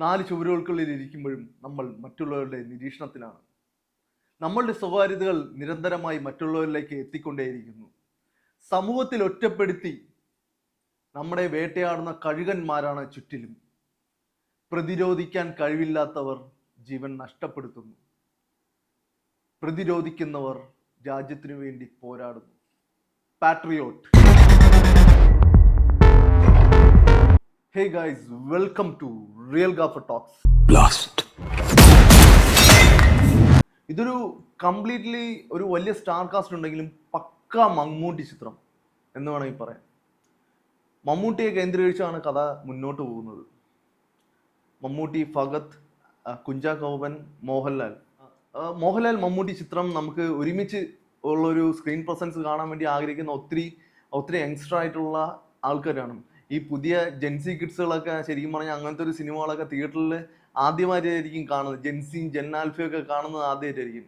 നാല് ചുവരുകൾക്കുള്ളിൽ ഇരിക്കുമ്പോഴും നമ്മൾ മറ്റുള്ളവരുടെ നിരീക്ഷണത്തിലാണ്. നമ്മളുടെ സ്വകാര്യതകൾ നിരന്തരമായി മറ്റുള്ളവരിലേക്ക് എത്തിക്കൊണ്ടേയിരിക്കുന്നു. സമൂഹത്തിൽ ഒറ്റപ്പെടുത്തി നമ്മളെ വേട്ടയാടുന്ന കഴുകന്മാരാണ് ചുറ്റിലും. പ്രതിരോധിക്കാൻ കഴിവില്ലാത്തവർ ജീവൻ നഷ്ടപ്പെടുത്തുന്നു. പ്രതിരോധിക്കുന്നവർ രാജ്യത്തിനു വേണ്ടി പോരാടുന്നു. Patriot. Hey guys, welcome to real gaffer talks. Blast. ഇതൊരു കംപ്ലീറ്റ്ലി ഒരു വലിയ സ്റ്റാർ കാസ്റ്റ് ഉണ്ടെങ്കിലും പക്ക മമ്മൂട്ടി ചിത്രം എന്ന് വേണമെങ്കിൽ പറയാം. മമ്മൂട്ടിയെ കേന്ദ്രീകരിച്ചാണ് കഥ മുന്നോട്ട് പോകുന്നത്. മമ്മൂട്ടി, ഫഹദ്, കുഞ്ചാക്കോവൻ, മോഹൻലാൽ മമ്മൂട്ടി ചിത്രം നമുക്ക് ഒരുമിച്ച് ഉള്ളൊരു സ്ക്രീൻ പ്രസൻസ് കാണാൻ വേണ്ടി ആഗ്രഹിക്കുന്ന ഒത്തിരി യങ്സ്റ്റർ ആയിട്ടുള്ള ആൾക്കാരാണ്. ഈ പുതിയ ജെൻസി കിഡ്സുകളൊക്കെ ശരിക്കും പറഞ്ഞാൽ അങ്ങനത്തെ ഒരു സിനിമകളൊക്കെ തിയേറ്ററിൽ ആദ്യമായിട്ടായിരിക്കും കാണുന്നത്. ജെൻസിയും ജെൻ ആൽഫയൊക്കെ കാണുന്നത് ആദ്യമായിട്ടായിരിക്കും.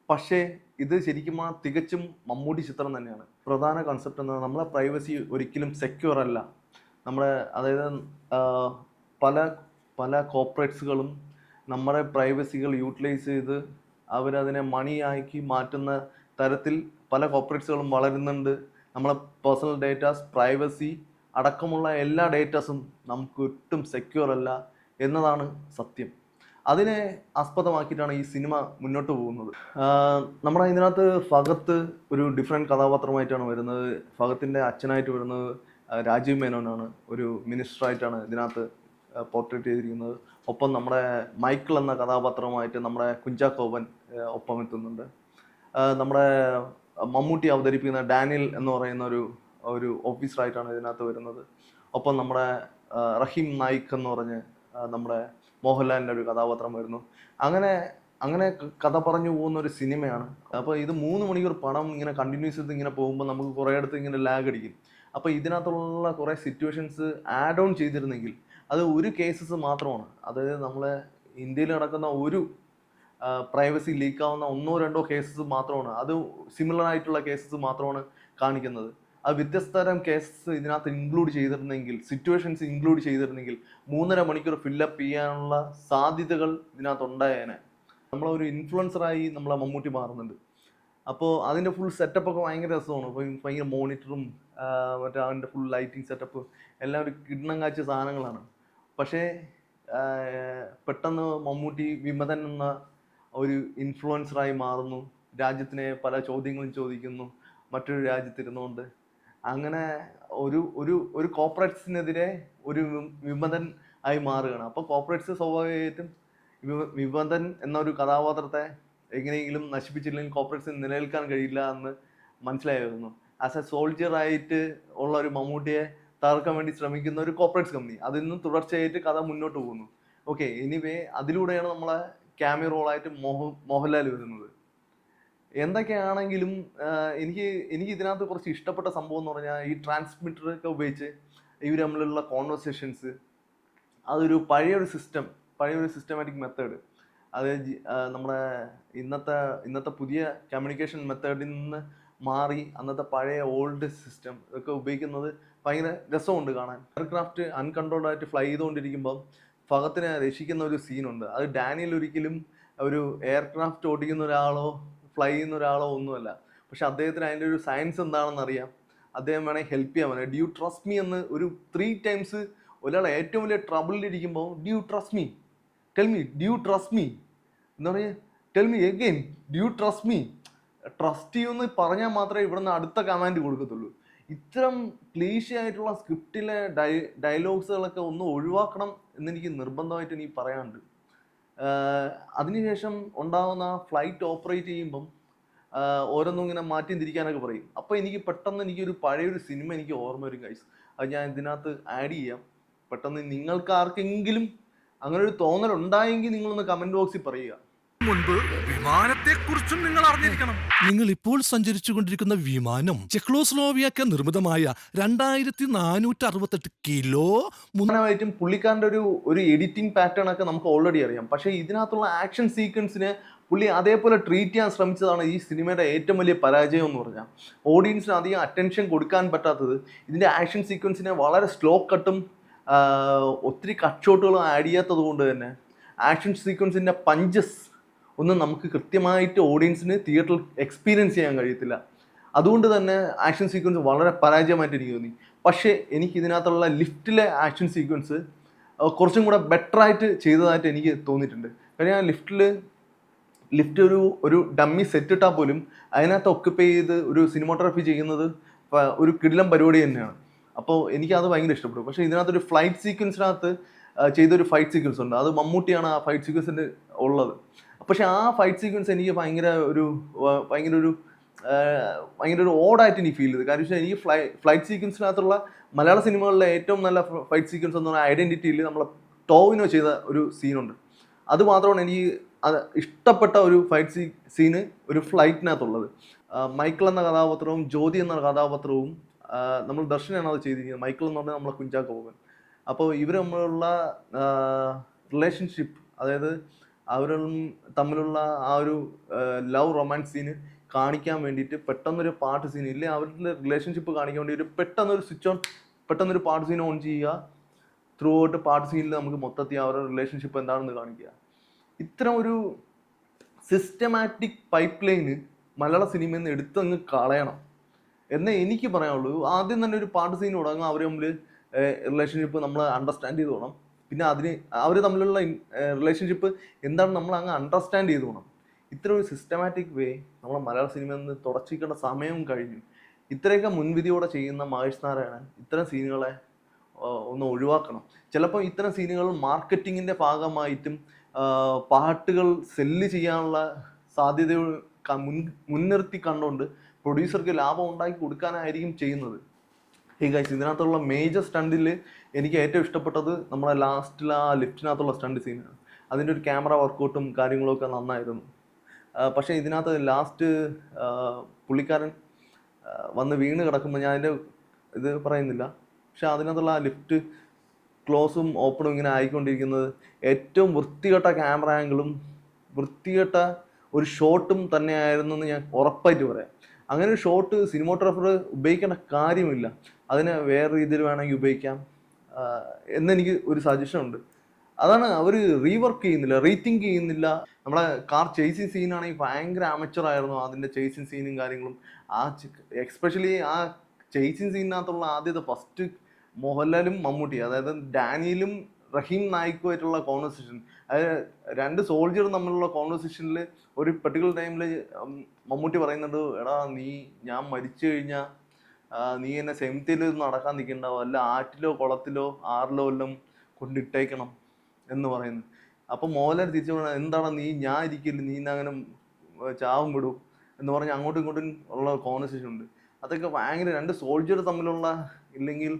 പക്ഷേ ഇത് ശരിക്കും തികച്ചും മമ്മൂട്ടി ചിത്രം തന്നെയാണ്. പ്രധാന കൺസെപ്റ്റ് എന്നാൽ നമ്മളെ പ്രൈവസി ഒരിക്കലും സെക്യൂർ അല്ല. അതായത് പല കോർപ്പറേറ്റ്സുകളും നമ്മുടെ പ്രൈവസികൾ യൂട്ടിലൈസ് ചെയ്ത് അവരതിനെ മണിയാക്കി മാറ്റുന്ന തരത്തിൽ പല കോർപ്പറേറ്റ്സുകളും വളരുന്നുണ്ട്. നമ്മളെ പേഴ്സണൽ ഡേറ്റാസ്, പ്രൈവസി അടക്കമുള്ള എല്ലാ ഡേറ്റാസും നമുക്ക് ഒട്ടും സെക്യൂർ അല്ല എന്നതാണ് സത്യം. അതിനെ ആസ്പദമാക്കിയിട്ടാണ് ഈ സിനിമ മുന്നോട്ട് പോകുന്നത്. നമ്മുടെ ഇതിനകത്ത് ഫഹദ് ഒരു ഡിഫറെൻറ്റ് കഥാപാത്രമായിട്ടാണ് വരുന്നത്. ഫഹദിൻ്റെ അച്ഛനായിട്ട് വരുന്നത് രാജീവ് മേനോനാണ്. ഒരു മിനിസ്റ്ററായിട്ടാണ് ഇതിനകത്ത് പോർട്രേറ്റ് ചെയ്തിരിക്കുന്നത്. ഒപ്പം നമ്മുടെ മൈക്കിൾ എന്ന കഥാപാത്രമായിട്ട് നമ്മുടെ കുഞ്ചാക്കോവൻ ഒപ്പം എത്തുന്നുണ്ട്. നമ്മുടെ മമ്മൂട്ടി അവതരിപ്പിക്കുന്ന ഡാനിയൽ എന്ന് പറയുന്ന ഒരു ഓഫീസറായിട്ടാണ് ഇതിനകത്ത് വരുന്നത്. ഒപ്പം നമ്മുടെ റഹീം നായിക് എന്ന് പറഞ്ഞ് നമ്മുടെ മോഹൻലാലിൻ്റെ ഒരു കഥാപാത്രം വരുന്നു. അങ്ങനെ കഥ പറഞ്ഞു പോകുന്ന ഒരു സിനിമയാണ്. അപ്പോൾ ഇത് 3 മണിക്കൂർ പടം ഇങ്ങനെ കണ്ടിന്യൂസ് ചെയ്ത് ഇങ്ങനെ പോകുമ്പോൾ നമുക്ക് കുറേ അടുത്ത് ഇങ്ങനെ ലാഗ് അടിക്കും. അപ്പോൾ ഇതിനകത്തുള്ള കുറേ സിറ്റുവേഷൻസ് ആഡ് ഓൺ ചെയ്തിരുന്നെങ്കിൽ അത് ഒരു കേസസ് മാത്രമാണ്. അതായത് നമ്മളെ ഇന്ത്യയിൽ നടക്കുന്ന ഒരു പ്രൈവസി ലീക്കാവുന്ന 1-2 കേസസ് മാത്രമാണ്. അത് സിമിലർ ആയിട്ടുള്ള കേസസ് മാത്രമാണ് കാണിക്കുന്നത്. അത് വ്യത്യസ്തതരം കേസസ് ഇതിനകത്ത് ഇൻക്ലൂഡ് ചെയ്തിരുന്നെങ്കിൽ, സിറ്റുവേഷൻസ് ഇൻക്ലൂഡ് ചെയ്തിരുന്നെങ്കിൽ 3.5 മണിക്കൂർ ഫില്ലപ്പ് ചെയ്യാനുള്ള സാധ്യതകൾ ഇതിനകത്ത് ഉണ്ടായേനെ. നമ്മളൊരു ഇൻഫ്ലുവൻസറായി നമ്മളെ മമ്മൂട്ടി മാറുന്നുണ്ട്. അപ്പോൾ അതിൻ്റെ ഫുൾ സെറ്റപ്പൊക്കെ ഭയങ്കര രസമാണ്. ഭയങ്കര മോണിറ്ററും മറ്റേ അതിൻ്റെ ഫുൾ ലൈറ്റിംഗ് സെറ്റപ്പ് എല്ലാം ഒരു കിണ്ണം കാച്ച സാധനങ്ങളാണ്. പക്ഷേ പെട്ടെന്ന് മമ്മൂട്ടി വിമതൻ എന്ന ഒരു ഇൻഫ്ലുവൻസറായി മാറുന്നു. രാജ്യത്തിനെ പല ചോദ്യങ്ങളും ചോദിക്കുന്നു മറ്റൊരു രാജ്യത്തിരുന്നുകൊണ്ട്. അങ്ങനെ ഒരു കോർപ്പറേറ്റ്സിനെതിരെ ഒരു വിമതൻ ആയി മാറുകയാണ്. അപ്പോൾ കോർപ്പറേറ്റ്സ് സ്വാഭാവികമായിട്ടും വിമതൻ എന്നൊരു കഥാപാത്രത്തെ എങ്ങനെയെങ്കിലും നശിപ്പിച്ചില്ലെങ്കിൽ കോർപ്പറേറ്റ്സിന് നിലനിൽക്കാൻ കഴിയില്ല എന്ന് മനസ്സിലായിരുന്നു. ആസ് എ സോൾജിയർ ആയിട്ട് ഉള്ള ഒരു മമ്മൂട്ടിയെ തകർക്കാൻ വേണ്ടി ശ്രമിക്കുന്ന ഒരു കോർപ്പറേറ്റ്സ് കമ്പനി, അതിൽ നിന്നും തുടർച്ചയായിട്ട് കഥ മുന്നോട്ട് പോകുന്നു. ഓക്കെ, എനിവേ അതിലൂടെയാണ് നമ്മളെ ക്യാമിയോ റോളായിട്ട് മോഹൻലാൽ വരുന്നത്. എന്തൊക്കെയാണെങ്കിലും എനിക്ക് ഇതിനകത്ത് കുറച്ച് ഇഷ്ടപ്പെട്ട സംഭവം എന്ന് പറഞ്ഞാൽ ഈ ട്രാൻസ്മിറ്ററൊക്കെ ഉപയോഗിച്ച് ഇവർ തമ്മിലുള്ള കോൺവെർസേഷൻസ്. അതൊരു പഴയൊരു സിസ്റ്റമാറ്റിക് മെത്തേഡ്. അത് നമ്മുടെ ഇന്നത്തെ പുതിയ കമ്മ്യൂണിക്കേഷൻ മെത്തേഡിൽ നിന്ന് മാറി അന്നത്തെ പഴയ ഓൾഡ് സിസ്റ്റം ഒക്കെ ഉപയോഗിക്കുന്നത് ഭയങ്കര രസമുണ്ട് കാണാൻ. എയർക്രാഫ്റ്റ് അൺകൺട്രോൾഡ് ആയിട്ട് ഫ്ലൈ ചെയ്തുകൊണ്ടിരിക്കുമ്പോൾ ഫഹദിനെ രക്ഷിക്കുന്ന ഒരു സീനുണ്ട്. അത് ഡാനിയൽ ഒരിക്കലും ഒരു എയർക്രാഫ്റ്റ് ഓടിക്കുന്ന ഒരാളോ ഫ്ലൈ ചെയ്യുന്ന ഒരാളോ ഒന്നുമല്ല. പക്ഷെ അദ്ദേഹത്തിന് അതിൻ്റെ ഒരു സയൻസ് എന്താണെന്ന് അറിയാം. അദ്ദേഹം വേണമെങ്കിൽ ഹെൽപ്പ് ചെയ്യാൻ പറയാം. ഡു യു ട്രസ്റ്റ് മീ എന്ന് ഒരു 3 times ഒരാൾ ഏറ്റവും വലിയ ട്രബിളിലിരിക്കുമ്പോൾ do you trust me, tell me, do you trust me എന്ന് പറഞ്ഞാൽ tell me again, do you trust me. Trust ചെയ്യുമെന്ന് പറഞ്ഞാൽ മാത്രമേ ഇവിടുന്ന് അടുത്ത കമാൻഡ് കൊടുക്കത്തുള്ളൂ. ഇത്തരം ക്ലീഷേ ആയിട്ടുള്ള സ്ക്രിപ്റ്റിലെ ഡയലോഗ്സുകളൊക്കെ ഒന്ന് ഒഴിവാക്കണം എന്നെനിക്ക് നിർബന്ധമായിട്ട് എനിക്ക് പറയാനുണ്ട്. അതിനുശേഷം ഉണ്ടാകുന്ന ഫ്ലൈറ്റ് ഓപ്പറേറ്റ് ചെയ്യുമ്പം ഓരോന്നും ഇങ്ങനെ മാറ്റി തിരിക്കാനൊക്കെ പറയും. അപ്പോൾ എനിക്ക് പെട്ടെന്ന് എനിക്കൊരു പഴയൊരു സിനിമ എനിക്ക് ഓർമ്മ വരും ഗൈസ്. അത് ഞാൻ ഇതിനകത്ത് ആഡ് ചെയ്യാം. പെട്ടെന്ന് നിങ്ങൾക്ക് ആർക്കെങ്കിലും അങ്ങനെ ഒരു തോന്നലുണ്ടായെങ്കിൽ നിങ്ങളൊന്ന് കമൻറ്റ് ബോക്സിൽ പറയുക. മുൻപ് വിമാനത്തെക്കുറിച്ചും നിങ്ങൾ അറിഞ്ഞിരിക്കണം. നിങ്ങൾ ഇപ്പോൾ സഞ്ചരിച്ചു കൊണ്ടിരിക്കുന്ന വിമാനം ചെക്ലോസ്ലോവാക്യ നിർമ്മിതമായ 2468 കിലോ. പ്രധാനമായിട്ടും പുള്ളിക്കാരൻ്റെ ഒരു എഡിറ്റിംഗ് പാറ്റേൺ ഒക്കെ നമുക്ക് ഓൾറെഡി അറിയാം. പക്ഷേ ഇതിനകത്തുള്ള ആക്ഷൻ സീക്വൻസിനെ പുള്ളി അതേപോലെ ട്രീറ്റ് ചെയ്യാൻ ശ്രമിച്ചതാണ് ഈ സിനിമയുടെ ഏറ്റവും വലിയ പരാജയം എന്ന് പറഞ്ഞാൽ. ഓഡിയൻസിന് അധികം അറ്റൻഷൻ കൊടുക്കാൻ പറ്റാത്തത് ഇതിൻ്റെ ആക്ഷൻ സീക്വൻസിനെ വളരെ സ്ലോ കട്ടും ഒത്തിരി കട്ട് ഷോട്ടുകളും ആഡ് ചെയ്യാത്തത് കൊണ്ട് തന്നെ ആക്ഷൻ സീക്വൻസിൻ്റെ പഞ്ചസ് ഒന്നും നമുക്ക് കൃത്യമായിട്ട് ഓഡിയൻസിന് തിയേറ്ററിൽ എക്സ്പീരിയൻസ് ചെയ്യാൻ കഴിയത്തില്ല. അതുകൊണ്ട് തന്നെ ആക്ഷൻ സീക്വൻസ് വളരെ പരാജയമായിട്ട് എനിക്ക് തോന്നി. പക്ഷേ എനിക്ക് ഇതിനകത്തുള്ള ലിഫ്റ്റിലെ ആക്ഷൻ സീക്വൻസ് കുറച്ചും കൂടെ ബെറ്ററായിട്ട് ചെയ്തതായിട്ട് എനിക്ക് തോന്നിയിട്ടുണ്ട്. കാര്യം ആ ലിഫ്റ്റ് ഒരു ഡമ്മി സെറ്റ് ഇട്ടാൽ പോലും അതിനകത്ത് ഒക്കുപ്പൈ ചെയ്ത് ഒരു സിനിമാറ്റോഗ്രാഫി ചെയ്യുന്നത് ഒരു കിടിലം പരിപാടി തന്നെയാണ്. അപ്പോൾ എനിക്കത് ഭയങ്കര ഇഷ്ടപ്പെട്ടു. പക്ഷേ ഇതിനകത്തൊരു ഫ്ലൈറ്റ് സീക്വൻസിനകത്ത് ചെയ്തൊരു ഫൈറ്റ് സീക്വൻസ് ഉണ്ട്. അത് മമ്മൂട്ടിയാണ് ആ ഫൈറ്റ് സീക്വൻസിൻ്റെ ഉള്ളത്. പക്ഷേ ആ ഫൈറ്റ് സീക്വൻസ് എനിക്ക് ഭയങ്കര ഒരു ഓഡായിട്ട് എനിക്ക് ഫീൽ ചെയ്തു. കാരണം വെച്ചാൽ എനിക്ക് ഫ്ലൈറ്റ് സീക്വൻസിനകത്തുള്ള മലയാള സിനിമകളിലെ ഏറ്റവും നല്ല ഫൈറ്റ് സീക്വൻസ് എന്ന് പറഞ്ഞാൽ ഐഡൻറ്റിറ്റിയിൽ നമ്മളെ ടോവിനോ ചെയ്ത ഒരു സീനുണ്ട്. അത് മാത്രമാണ് എനിക്ക് അത് ഇഷ്ടപ്പെട്ട ഒരു ഫൈറ്റ് സീന് ഒരു ഫ്ലൈറ്റിനകത്തുള്ളത്. മൈക്കിൾ എന്ന കഥാപാത്രവും ജ്യോതി എന്ന കഥാപാത്രവും നമ്മൾ ദർശനാണ് അത് ചെയ്തിരിക്കുന്നത്. മൈക്കിൾ എന്ന് പറഞ്ഞാൽ നമ്മളെ കുഞ്ചാക്കോ ബോബൻ. അപ്പോൾ ഇവർ തമ്മിലുള്ള റിലേഷൻഷിപ്പ്, അതായത് അവർ തമ്മിലുള്ള ആ ഒരു ലവ് റൊമാൻസ് സീന് കാണിക്കാൻ വേണ്ടിയിട്ട് പെട്ടെന്നൊരു പാട്ട് സീൻ ഇല്ലേ, അവരുടെ റിലേഷൻഷിപ്പ് കാണിക്കാൻ വേണ്ടി പെട്ടെന്നൊരു പാട്ട് സീൻ ഓൺ ചെയ്യുക. ത്രൂ ഔട്ട് പാട്ട് സീനിൽ നമുക്ക് മൊത്തത്തിൽ അവരുടെ റിലേഷൻഷിപ്പ് എന്താണെന്ന് കാണിക്കുക. ഇത്തരം ഒരു സിസ്റ്റമാറ്റിക് പൈപ്പ് ലൈന് മലയാള സിനിമയിൽ നിന്ന് എടുത്തങ്ങ് കളയണം എന്നേ എനിക്ക് പറയാനുള്ളൂ. ആദ്യം തന്നെ ഒരു പാട്ട് സീൻ തുടങ്ങുക, അവർ തമ്മിൽ റിലേഷൻഷിപ്പ് നമ്മൾ അണ്ടർസ്റ്റാൻഡ് ചെയ്ത് പോകണം. പിന്നെ അവർ തമ്മിലുള്ള റിലേഷൻഷിപ്പ് എന്താണ് നമ്മൾ അങ്ങ് അണ്ടർസ്റ്റാൻഡ് ചെയ്ത് പോകണം. ഇത്ര ഒരു സിസ്റ്റമാറ്റിക് വേ നമ്മളെ മലയാള സിനിമയിൽ നിന്ന് തുടച്ചിക്കേണ്ട സമയവും കഴിഞ്ഞു. ഇത്രയൊക്കെ മുൻവിധിയോടെ ചെയ്യുന്ന മഹേഷ് നാരായണൻ ഇത്തരം സീനുകളെ ഒന്ന് ഒഴിവാക്കണം. ചിലപ്പോൾ ഇത്തരം സീനുകൾ മാർക്കറ്റിങ്ങിൻ്റെ ഭാഗമായിട്ടും പാട്ടുകൾ സെല്ല് ചെയ്യാനുള്ള സാധ്യതകൾ മുൻനിർത്തി കണ്ടുകൊണ്ട് പ്രൊഡ്യൂസർക്ക് ലാഭം ഉണ്ടാക്കി കൊടുക്കാനായിരിക്കും ചെയ്യുന്നത്. ഗൈസ്, ഇതിനകത്തുള്ള മേജർ സ്റ്റണ്ടിൽ എനിക്ക് ഏറ്റവും ഇഷ്ടപ്പെട്ടത് നമ്മളെ ലാസ്റ്റിൽ ആ ലിഫ്റ്റിനകത്തുള്ള സ്റ്റണ്ട് സീനാണ്. അതിൻ്റെ ഒരു ക്യാമറ വർക്കൗട്ടും കാര്യങ്ങളൊക്കെ നന്നായിരുന്നു. പക്ഷേ ഇതിനകത്ത് ലാസ്റ്റ് പുള്ളിക്കാരൻ വന്ന് വീണ് കിടക്കുമ്പോൾ ഞാൻ അതിൻ്റെ ഇത് പറയുന്നില്ല, പക്ഷെ അതിനകത്തുള്ള ആ ലിഫ്റ്റ് ക്ലോസും ഓപ്പണും ഇങ്ങനെ ആയിക്കൊണ്ടിരിക്കുന്നത് ഏറ്റവും വൃത്തികെട്ട ക്യാമറ ആംഗിളും വൃത്തികെട്ട ഒരു ഷോട്ടും തന്നെയായിരുന്നു എന്ന് ഞാൻ ഉറപ്പായിട്ട് പറയാം. അങ്ങനെ ഒരു ഷോട്ട് സിനിമാറ്റോഗ്രാഫർ ഉപയോഗിക്കേണ്ട കാര്യമില്ല, അതിനെ വേറെ രീതിയിൽ വേണമെങ്കിൽ ഉപയോഗിക്കാം എന്നെനിക്ക് ഒരു സജഷൻ ഉണ്ട്. അതാണ് അവർ റീവർക്ക് ചെയ്യുന്നില്ല, റീതിങ്ക് ചെയ്യുന്നില്ല. നമ്മളെ കാർ ചേസിങ് സീനാണെങ്കിൽ ഭയങ്കര അമച്ചറായിരുന്നു അതിൻ്റെ ചേസിങ് സീനും കാര്യങ്ങളും. എക്സ്പെഷ്യലി ആ ചേസിങ് സീനിനകത്തുള്ള ആദ്യത്തെ ഫസ്റ്റ് മോഹൻലാലും മമ്മൂട്ടി, അതായത് ഡാനിയലും റഹീം നായിക്കുമായിട്ടുള്ള കോൺവെർസേഷൻ, അതായത് രണ്ട് സോൾജറും തമ്മിലുള്ള കോൺവെർസേഷനിൽ ഒരു പെർട്ടിക്കുലർ ടൈമിൽ മമ്മൂട്ടി പറയുന്നുണ്ട്, എടാ ഞാൻ മരിച്ചു കഴിഞ്ഞാൽ നീ എന്നെ സെമിത്തേരിൽ നടക്കാൻ നിൽക്കണ്ടാവോ, അല്ല ആറ്റിലോ കുളത്തിലോ ആറിലോ എല്ലാം കൊണ്ടിട്ടേക്കണം എന്ന് പറയുന്നു. അപ്പം മോഹൻലാൽ തിരിച്ചു പറഞ്ഞാൽ എന്താണ് ഞാൻ ഇരിക്കില്ല, നീ അങ്ങനെ ചാവും വിടും എന്ന് പറഞ്ഞ് അങ്ങോട്ടും ഇങ്ങോട്ടും ഉള്ള കോൺവെർസേഷൻ ഉണ്ട്. അതൊക്കെ ഭയങ്കര രണ്ട് സോൾജർ തമ്മിലുള്ള, ഇല്ലെങ്കിൽ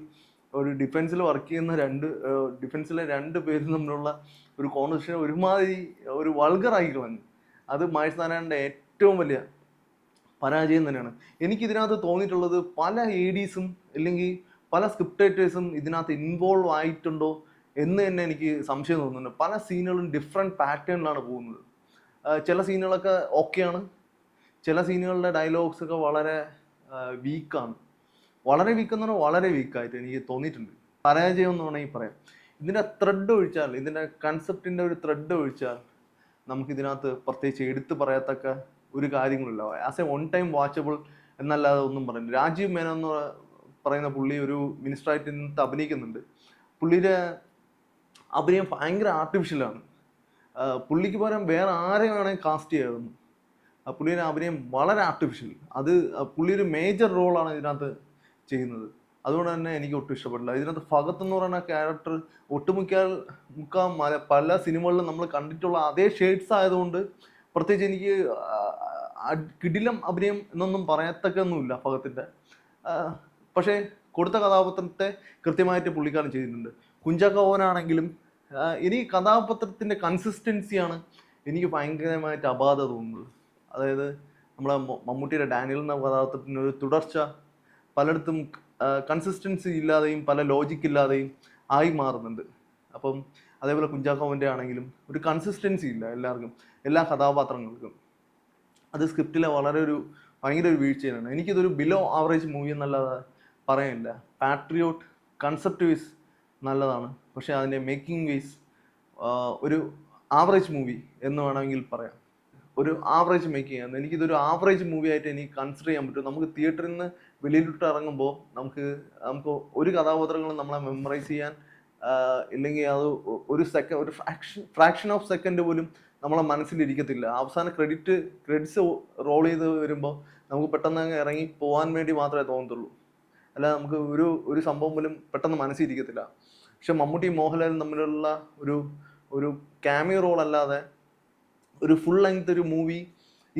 ഒരു ഡിഫൻസിൽ വർക്ക് ചെയ്യുന്ന ഡിഫൻസിലെ രണ്ട് പേരും തമ്മിലുള്ള ഒരു കോൺവെർസേഷൻ ഒരുമാതിരി ഒരു വൾഗറായി കളഞ്ഞു. അത് മഹേഷ് നാരായണൻ്റെ ഏറ്റവും വലിയ പരാജയം തന്നെയാണ്. എനിക്കിതിനകത്ത് തോന്നിയിട്ടുള്ളത് പല ADസും അല്ലെങ്കിൽ പല സ്ക്രിപ്റ്റ് റൈറ്റേഴ്സും ഇതിനകത്ത് ഇൻവോൾവ് ആയിട്ടുണ്ടോ എന്ന് തന്നെ എനിക്ക് സംശയം തോന്നുന്നുണ്ട്. പല സീനുകളും ഡിഫറെൻറ്റ് പാറ്റേണിലാണ് പോകുന്നത്. ചില സീനുകളൊക്കെ ഓക്കെയാണ്, ചില സീനുകളുടെ ഡയലോഗ്സ് ഒക്കെ വളരെ വീക്കാണ്. വളരെ വീക്കെന്ന് പറഞ്ഞാൽ വളരെ വീക്കായിട്ട് എനിക്ക് തോന്നിയിട്ടുണ്ട്. പരാജയം എന്ന് വേണമെങ്കിൽ പറയാം. ഇതിൻ്റെ ത്രെഡ് ഒഴിച്ചാൽ, ഇതിൻ്റെ കൺസെപ്റ്റിൻ്റെ ഒരു ത്രെഡ് ഒഴിച്ചാൽ നമുക്കിതിനകത്ത് പ്രത്യേകിച്ച് എടുത്തു പറയത്തക്ക ഒരു കാര്യങ്ങളില്ല. As a one time watchable എന്നല്ലാതെ ഒന്നും പറയുന്നത്. രാജീവ് മേനോൻ എന്ന് പറയുന്ന പുള്ളി ഒരു മിനിസ്റ്ററായിട്ട് ഇന്നത്തെ അഭിനയിക്കുന്നുണ്ട്. പുള്ളിയുടെ അഭിനയം ഭയങ്കര ആർട്ടിഫിഷ്യലാണ്. പുള്ളിക്ക് പകരം വേറെ ആരെയും വേണമെങ്കിൽ കാസ്റ്റ് ചെയ്യായിരുന്നു. പുള്ളിയുടെ അഭിനയം വളരെ ആർട്ടിഫിഷ്യൽ. അത് പുള്ളിയൊരു മേജർ റോളാണ് ഇതിനകത്ത് ചെയ്യുന്നത്. അതുകൊണ്ട് തന്നെ എനിക്ക് ഒട്ടും ഇഷ്ടപ്പെട്ടില്ല. ഇതിനകത്ത് ഫഹദ് എന്ന് പറയുന്ന ക്യാരക്ടർ പല സിനിമകളിലും നമ്മൾ കണ്ടിട്ടുള്ള അതേ ഷെയ്ഡ്സ് ആയതുകൊണ്ട് പ്രത്യേകിച്ച് എനിക്ക് കിടിലം അഭിനയം എന്നൊന്നും പറയത്തക്കൊന്നുമില്ല ഫഹദിൻ്റെ. പക്ഷേ കൊടുത്ത കഥാപാത്രത്തെ കൃത്യമായിട്ട് പുള്ളിക്കാരൻ ചെയ്തിട്ടുണ്ട്. കുഞ്ചാക്കോ ബോബനാണെങ്കിലും ഇനി കഥാപാത്രത്തിൻ്റെ കൺസിസ്റ്റൻസിയാണ് എനിക്ക് ഭയങ്കരമായിട്ട് അപാധ തോന്നുന്നത്. അതായത് നമ്മളെ മമ്മൂട്ടിയുടെ ഡാനിയൽ എന്ന കഥാപാത്രത്തിന് ഒരു തുടർച്ച പലയിടത്തും കൺസിസ്റ്റൻസി ഇല്ലാതെയും പല ലോജിക്ക് ഇല്ലാതെയും ആയി മാറുന്നുണ്ട്. അപ്പം അതേപോലെ കുഞ്ചാക്കോവൻ്റെ ആണെങ്കിലും ഒരു കൺസിസ്റ്റൻസി ഇല്ല എല്ലാവർക്കും, എല്ലാ കഥാപാത്രങ്ങൾക്കും. അത് സ്ക്രിപ്റ്റിലെ ഭയങ്കര ഒരു വീഴ്ചയാണ്. എനിക്കിതൊരു ബിലോ ആവറേജ് മൂവി എന്നല്ലാതെ പറയാനില്ല. പാട്രിയോട്ട് കൺസെപ്റ്റ് വൈസ് നല്ലതാണ്. പക്ഷേ അതിൻ്റെ മേക്കിംഗ് വേസ് ഒരു ആവറേജ് മൂവി എന്ന് വേണമെങ്കിൽ പറയാം. ഒരു ആവറേജ് മേക്കിംഗ് ആണ്. എനിക്കിതൊരു ആവറേജ് മൂവി ആയിട്ട് എനിക്ക് കൺസിഡർ ചെയ്യാൻ പറ്റും. നമുക്ക് തിയേറ്ററിൽ നിന്ന് വെളിയിലോട്ട് ഇറങ്ങുമ്പോൾ നമുക്ക് നമുക്ക് ഒരു കഥാപാത്രങ്ങളും നമ്മളെ മെമ്മറൈസ് ചെയ്യാൻ ഇല്ലെങ്കിൽ അത് ഒരു സെക്കൻഡ് ഒരു ഫ്രാക്ഷൻ ഓഫ് സെക്കൻഡ് പോലും നമ്മളെ മനസ്സിലിരിക്കത്തില്ല. അവസാനം ക്രെഡിറ്റ്സ് റോൾ ചെയ്ത് വരുമ്പോൾ നമുക്ക് പെട്ടെന്ന് അങ്ങ് ഇറങ്ങി പോകാൻ വേണ്ടി മാത്രമേ തോന്നത്തുള്ളൂ. അല്ല നമുക്ക് ഒരു സംഭവം പോലും പെട്ടെന്ന് മനസ്സിലിരിക്കത്തില്ല. പക്ഷെ മമ്മൂട്ടി മോഹൻലാലും തമ്മിലുള്ള ഒരു ഒരു ക്യാമിയോ റോൾ അല്ലാതെ ഒരു ഫുൾ ലെങ്ത് ഒരു മൂവി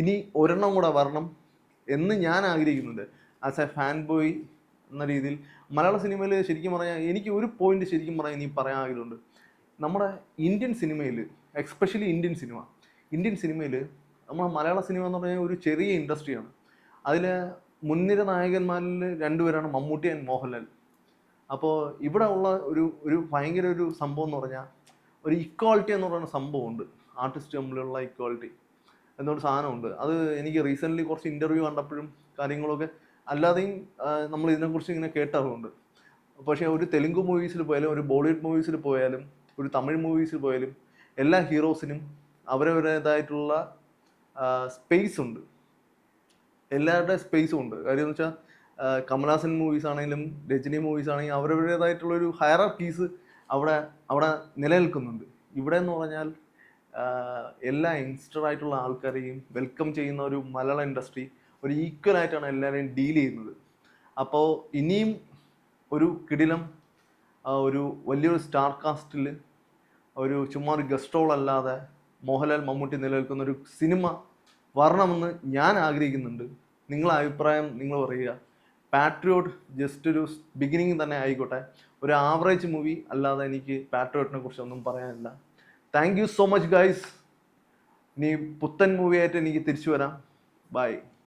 ഇനി ഒരെണ്ണം കൂടെ വരണം എന്ന് ഞാൻ ആഗ്രഹിക്കുന്നുണ്ട്. ആസ് എ ഫാൻ ബോയ് എന്ന രീതിയിൽ മലയാള സിനിമയിൽ ശരിക്കും പറഞ്ഞാൽ എനിക്ക് ഒരു പോയിന്റ് ശരിക്കും പറഞ്ഞാൽ ഇനി പറയാൻ ആഗ്രഹമുണ്ട്. നമ്മുടെ ഇന്ത്യൻ സിനിമയിൽ, എക്സ്പെഷ്യലി ഇന്ത്യൻ സിനിമയിൽ നമ്മുടെ മലയാള സിനിമ എന്ന് പറഞ്ഞാൽ ഒരു ചെറിയ ഇൻഡസ്ട്രിയാണ്. അതിൽ മുൻനിര നായകന്മാരിൽ രണ്ടുപേരാണ് മമ്മൂട്ടി ആൻഡ് മോഹൻലാൽ. അപ്പോൾ ഇവിടെ ഉള്ള ഒരു ഭയങ്കര ഒരു സംഭവം എന്ന് പറഞ്ഞാൽ ഒരു ഇക്വാളിറ്റി എന്ന് പറയുന്ന സംഭവമുണ്ട്. ആർട്ടിസ്റ്റ് തമ്മിലുള്ള ഇക്വാളിറ്റി എന്നൊരു സാധനമുണ്ട്. അത് എനിക്ക് റീസെൻ്റ്ലി കുറച്ച് ഇൻ്റർവ്യൂ കണ്ടപ്പോഴും കാര്യങ്ങളൊക്കെ അല്ലാതെയും നമ്മൾ ഇതിനെക്കുറിച്ച് ഇങ്ങനെ കേട്ടറിവുണ്ട്. പക്ഷേ ഒരു തെലുങ്ക് മൂവീസിൽ പോയാലും ഒരു ബോളിവുഡ് മൂവീസിൽ പോയാലും ഒരു തമിഴ് മൂവീസിൽ പോയാലും എല്ലാ ഹീറോസിനും അവരവരുടേതായിട്ടുള്ള സ്പേസ് ഉണ്ട്. എല്ലാവരുടെ സ്പേസും ഉണ്ട്. കാര്യം എന്ന് വെച്ചാൽ കമൽഹാസൻ മൂവീസ് ആണെങ്കിലും രജനി മൂവീസ് ആണെങ്കിലും അവരവരുടേതായിട്ടുള്ളൊരു ഹയറാർക്കീസ് അവിടെ നിലനിൽക്കുന്നുണ്ട്. ഇവിടെ എന്ന് പറഞ്ഞാൽ എല്ലാ യങ്സ്റ്റർ ആയിട്ടുള്ള ആൾക്കാരെയും വെൽക്കം ചെയ്യുന്ന ഒരു മലയാള ഇൻഡസ്ട്രി ഒരു ഈക്വലായിട്ടാണ് എല്ലാവരെയും ഡീൽ ചെയ്യുന്നത്. അപ്പോൾ ഇനിയും ഒരു കിടിലം ഒരു വലിയൊരു സ്റ്റാർ കാസ്റ്റിൽ ചുമ്മാ ഒരു ഗസ്റ്റ് റോൾ അല്ലാതെ മോഹൻലാൽ മമ്മൂട്ടി നിലനിൽക്കുന്ന ഒരു സിനിമ വരണമെന്ന് ഞാൻ ആഗ്രഹിക്കുന്നുണ്ട്. നിങ്ങളെ അഭിപ്രായം നിങ്ങൾ പറയുക. പാട്രിയോട്ട് ജസ്റ്റ് ഒരു ബിഗിനിങ് തന്നെ ആയിക്കോട്ടെ. ഒരു ആവറേജ് മൂവി അല്ലാതെ എനിക്ക് പാട്രിയോട്ടിനെ കുറിച്ച് ഒന്നും പറയാനില്ല. Thank you so much guys. ഇനി പുത്തൻ മൂവിയായിട്ട് എനിക്ക് തിരിച്ചു വരാം. ബൈ.